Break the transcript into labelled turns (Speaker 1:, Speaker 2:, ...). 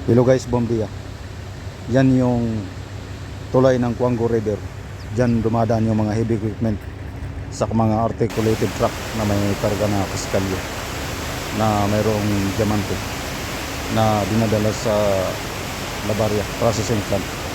Speaker 1: Hello guys, Bombia. Yan yung tulay ng Cuango River. Diyan dumadaan yung mga heavy equipment sa mga articulated truck na may karga na kaskalyo na mayroong diamante na dinadala sa Labaria Processing Plant.